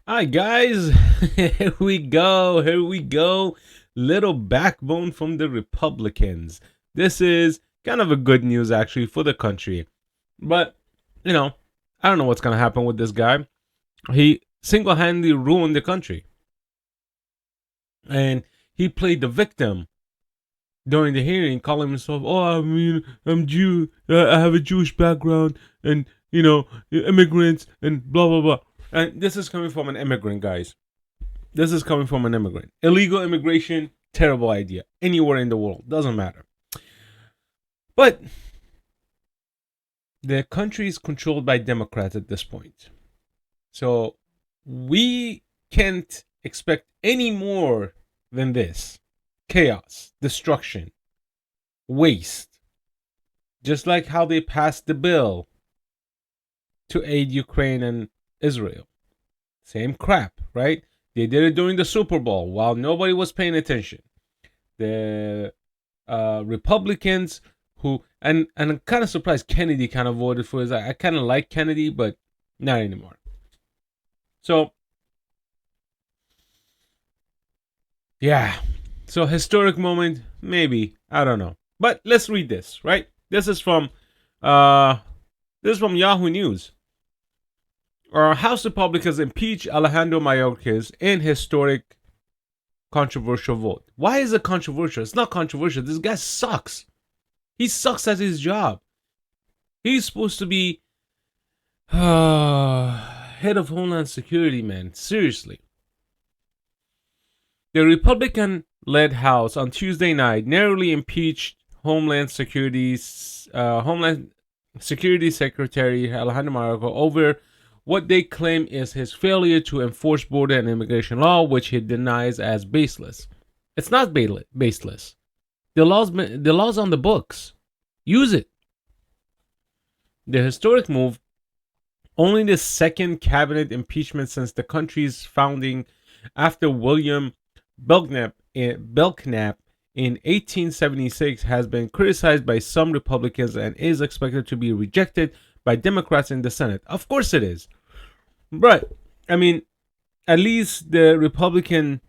Hi guys, here we go. Here we go. Little backbone from the Republicans. This is kind of a good news actually for the country. But, you know, I don't know what's going to happen with this guy. He single handedly ruined the country. And he played the victim during the hearing, calling himself, "Oh, I mean, I'm Jew. I have a Jewish background, and immigrants, and blah blah blah." And this is coming from an immigrant, guys. This is coming from an immigrant. Illegal immigration, terrible idea. Anywhere in the world, doesn't matter. But the country is controlled by Democrats at this point. So we can't expect any more than this chaos, destruction, waste. Just like how they passed the bill to aid Ukraine and Israel. Same crap, right? They did it during the Super Bowl while nobody was paying attention. The Republicans who and I'm kind of surprised Kennedy kind of voted for this. I kind of like Kennedy, but not anymore. So yeah, so historic moment, maybe, I don't know. But let's read this, right? Uh this is from Yahoo News. House Republicans impeach Alejandro Mayorkas in historic controversial vote. Why is it controversial? It's not controversial. This guy sucks. He sucks at his job. He's supposed to be head of Homeland Security, man. Seriously. The Republican led House on Tuesday night narrowly impeached Homeland Security Secretary Alejandro Mayorkas over what they claim is his failure to enforce border and immigration law, which he denies as baseless. It's not baseless. The law's on the books. Use it. The historic move, only the second cabinet impeachment since the country's founding after William Belknap in 1876, has been criticized by some Republicans and is expected to be rejected by Democrats in the Senate. Of course it is. But, I mean, at least the Republican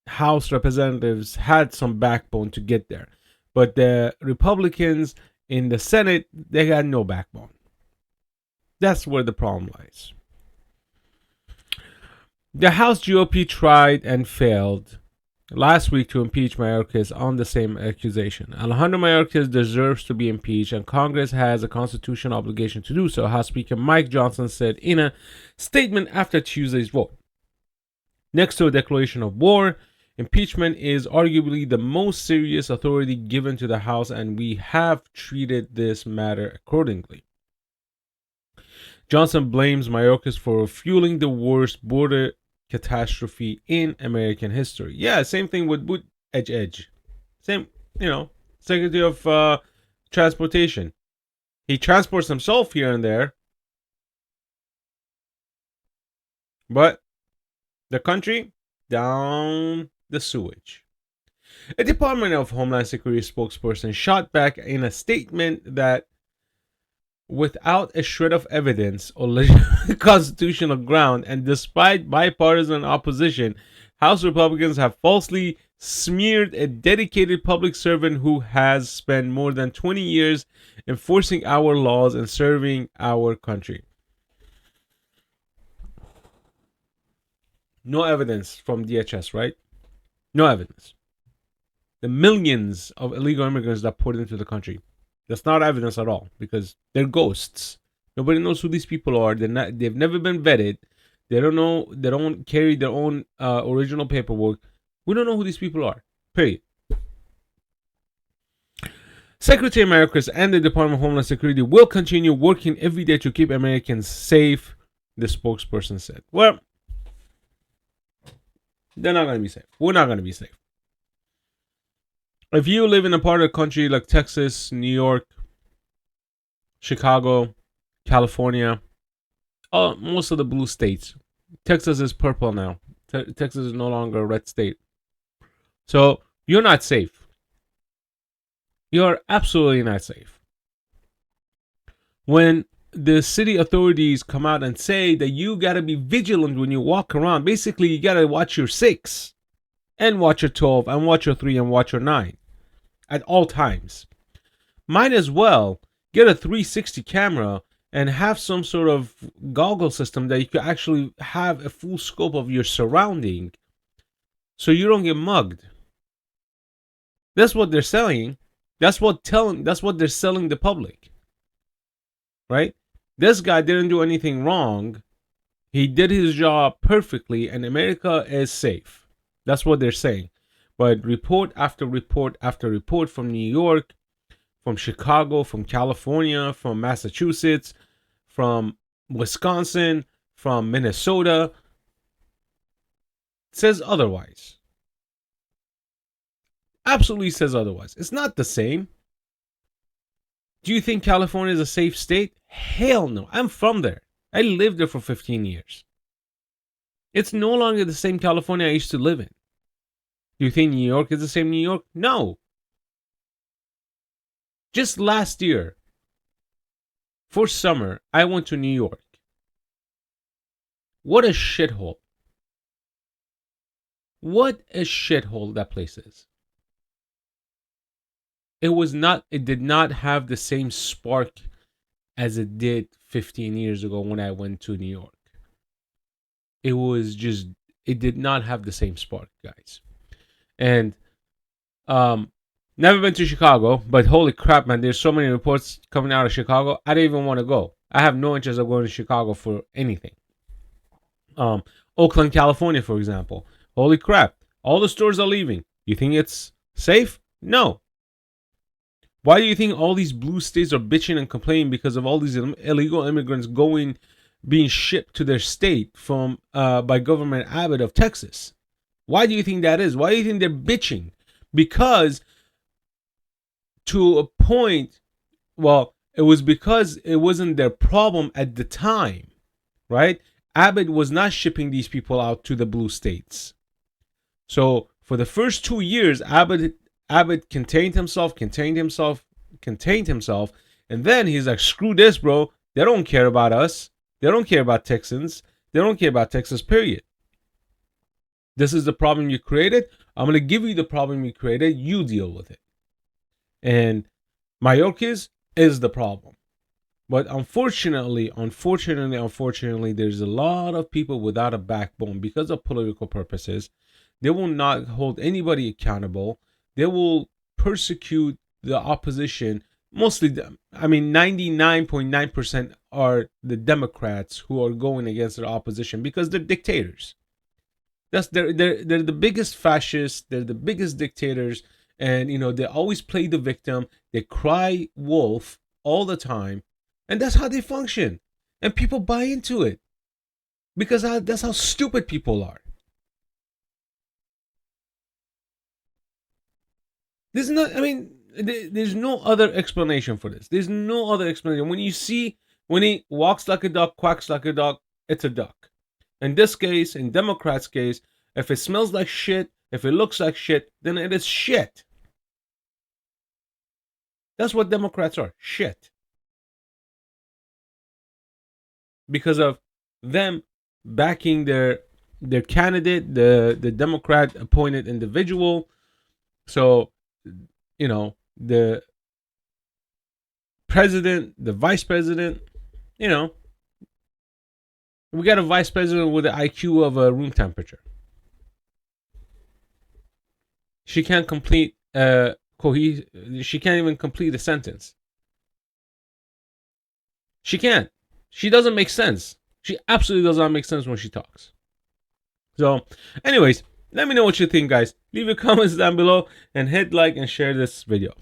House representatives had some backbone to get there. But the Republicans in the Senate, they got no backbone. That's where the problem lies. The House GOP tried and failed last week to impeach Mayorkas on the same accusation. Alejandro Mayorkas deserves to be impeached, and Congress has a constitutional obligation to do so, House Speaker Mike Johnson said in a statement after Tuesday's vote. Next to a declaration of war, impeachment is arguably the most serious authority given to the House, and we have treated this matter accordingly. Johnson blames Mayorkas for fueling the worst border catastrophe in American history. Yeah, same thing with Edge. Same, Secretary of Transportation. He transports himself here and there, but the country down the sewage. A Department of Homeland Security spokesperson shot back in a statement that without a shred of evidence or constitutional ground, and despite bipartisan opposition, House Republicans have falsely smeared a dedicated public servant who has spent more than 20 years enforcing our laws and serving our country. No evidence from DHS, right? No evidence. The millions of illegal immigrants that poured into the country. That's not evidence at all because they're ghosts. Nobody knows who these people are. They've never been vetted. They don't know. They don't carry their own original paperwork. We don't know who these people are. Period. Secretary Mayorkas and the Department of Homeland Security will continue working every day to keep Americans safe, the spokesperson said. Well, they're not going to be safe. We're not going to be safe. If you live in a part of the country like Texas, New York, Chicago, California, most of the blue states. Texas is purple now. Texas is no longer a red state. So you're not safe. You're absolutely not safe. When the city authorities come out and say that you gotta be vigilant when you walk around. Basically, you gotta watch your 6 and watch your 12 and watch your 3 and watch your 9 at all times. Might as well get a 360 camera and have some sort of goggle system that you can actually have a full scope of your surrounding so you don't get mugged. That's what they're selling. That's what they're selling the public. Right? This guy didn't do anything wrong. He did his job perfectly and America is safe. That's what they're saying. But report after report after report from New York, from Chicago, from California, from Massachusetts, from Wisconsin, from Minnesota says otherwise. Absolutely says otherwise. It's not the same. Do you think California is a safe state? Hell no. I'm from there. I lived there for 15 years. It's no longer the same California I used to live in. Do you think New York is the same New York? No. Just last year, for summer, I went to New York. What a shithole. What a shithole that place is. It did not have the same spark as it did 15 years ago when I went to New York. It did not have the same spark, guys. And never been to Chicago, but holy crap, man, there's so many reports coming out of Chicago. I don't even want to go. I have no interest of going to Chicago for anything. Oakland, California, for example. Holy crap, all the stores are leaving. You think it's safe? No. Why do you think all these blue states are bitching and complaining because of all these illegal immigrants being shipped to their state from by Governor Abbott of Texas? Why do you think that is? Why do you think they're bitching? Because to a point, well, it was because it wasn't their problem at the time, right? Abbott was not shipping these people out to the blue states. So for the first 2 years, Abbott contained himself, and then he's like, screw this, bro. They don't care about us. They don't care about Texans. They don't care about Texas, period. This is the problem you created. I'm going to give you the problem you created. You deal with it. And Mayorkas is the problem. But unfortunately, there's a lot of people without a backbone because of political purposes. They will not hold anybody accountable. They will persecute the opposition. Mostly, 99.9% are the Democrats who are going against their opposition because they're dictators. They're the biggest fascists. They're the biggest dictators, and they always play the victim. They cry wolf all the time, and that's how they function. And people buy into it because that's how stupid people are. There's no other explanation for this. There's no other explanation. When he walks like a duck, quacks like a duck, it's a duck. In this case, in Democrats' case, if it smells like shit, if it looks like shit, then it is shit. That's what Democrats are, shit. Because of them backing their candidate, the Democrat appointed individual. So, the president, the vice president, we got a vice president with an IQ of a room temperature. She can't complete she can't even complete a sentence. She can't. She doesn't make sense. She absolutely does not make sense when she talks. So, anyways, let me know what you think, guys. Leave your comments down below and hit like and share this video.